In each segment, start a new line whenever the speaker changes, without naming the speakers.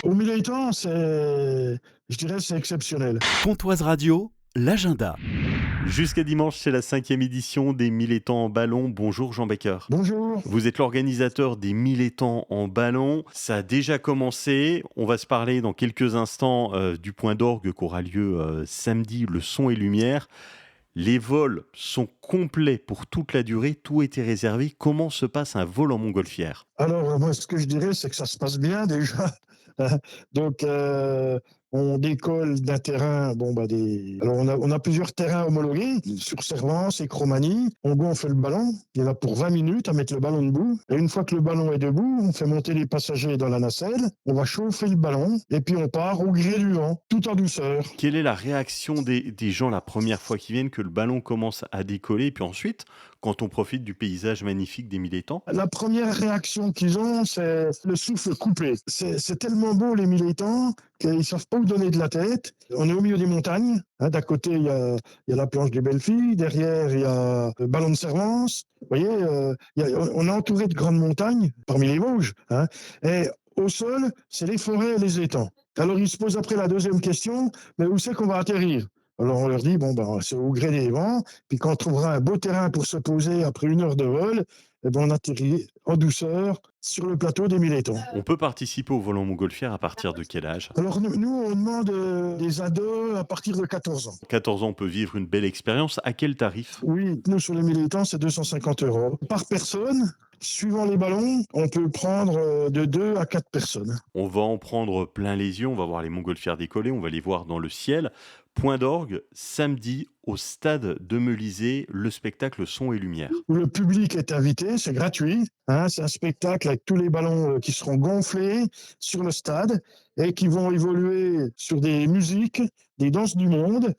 Au militant, je dirais, c'est exceptionnel.
Pontoise Radio, l'agenda.
Jusqu'à dimanche, c'est la 5e édition des 1000 étangs en ballon. Bonjour Jean Becker.
Bonjour.
Vous êtes l'organisateur des 1000 étangs en ballon. Ça a déjà commencé. On va se parler dans quelques instants du point d'orgue qu'aura lieu samedi, le son et lumière. Les vols sont complets pour toute la durée. Tout était réservé. Comment se passe un vol en montgolfière ?
Alors, moi, ce que je dirais, c'est que ça se passe bien déjà. Donc, on décolle d'un terrain. Alors, on a plusieurs terrains homologués sur Servance et Cromanie. On gonfle le ballon. Il est là pour 20 minutes à mettre le ballon debout. Et une fois que le ballon est debout, on fait monter les passagers dans la nacelle. On va chauffer le ballon et puis on part au gré du vent, tout en douceur.
Quelle est la réaction des gens la première fois qu'ils viennent, que le ballon commence à décoller, et puis ensuite, quand on profite du paysage magnifique des 1000 étangs ?
La première réaction qu'ils ont, c'est le souffle coupé. C'est tellement beau, les militants, qu'ils ne savent pas où donner de la tête. On est au milieu des montagnes. D'à côté, il y a la planche des belles filles. Derrière, il y a le ballon de Servance. Vous voyez, on est entouré de grandes montagnes, parmi les Vosges. Et au sol, c'est les forêts et les étangs. Alors, ils se posent après la deuxième question, mais où c'est qu'on va atterrir ? Alors on leur dit, c'est au gré des vents, puis quand on trouvera un beau terrain pour se poser après 1 heure de vol, on atterrit en douceur sur le plateau des 1000 étangs.
On peut participer au vol en montgolfière à partir de quel âge ?
Alors nous, on demande des ados à partir de 14 ans.
14 ans, on peut vivre une belle expérience. À quel tarif ?
Oui, nous sur les 1000 étangs, c'est 250 € par personne. Suivant les ballons, on peut prendre de 2 à 4 personnes.
On va en prendre plein les yeux, on va voir les montgolfières décoller, on va les voir dans le ciel. Point d'orgue, samedi, au stade de Melisée, le spectacle Son et Lumière.
Le public est invité, c'est gratuit. C'est un spectacle avec tous les ballons qui seront gonflés sur le stade et qui vont évoluer sur des musiques, des danses du monde.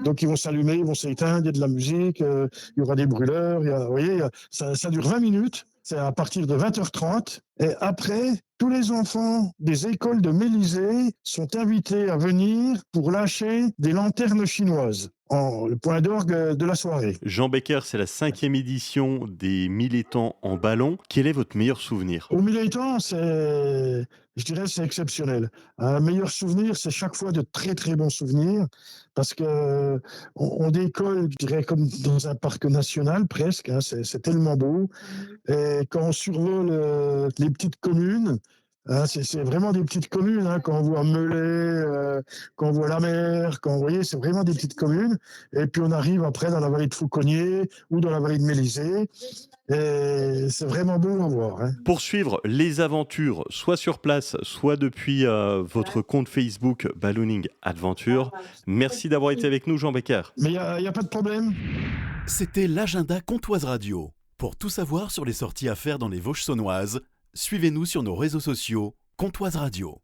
Donc ils vont s'allumer, ils vont s'éteindre, il y a de la musique, il y aura des brûleurs. Vous voyez, ça dure 20 minutes. C'est à partir de 20h30. Et après, tous les enfants des écoles de Mélisée sont invités à venir pour lâcher des lanternes chinoises, le point d'orgue de la soirée.
Jean Becker, c'est la 5e édition des 1000 étangs en ballon. Quel est votre meilleur souvenir ?
Au 1000 étangs, je dirais, c'est exceptionnel. Un meilleur souvenir, c'est chaque fois de très très bons souvenirs, parce que on décolle, je dirais, comme dans un parc national presque. C'est tellement beau. Et quand on survole les petites communes, c'est vraiment des petites communes. Quand on voit Melay, quand on voit la mer, vous voyez, c'est vraiment des petites communes. Et puis on arrive après dans la vallée de Fauconnier ou dans la vallée de Mélisée. Et c'est vraiment beau à voir.
Pour suivre les aventures, soit sur place, soit depuis votre compte Facebook Ballooning Adventure, merci d'avoir été avec nous, Jean Becker.
Mais il n'y a pas de problème.
C'était l'agenda Pontoise Radio. Pour tout savoir sur les sorties à faire dans les Vosges saunoises, suivez-nous sur nos réseaux sociaux Pontoise Radio.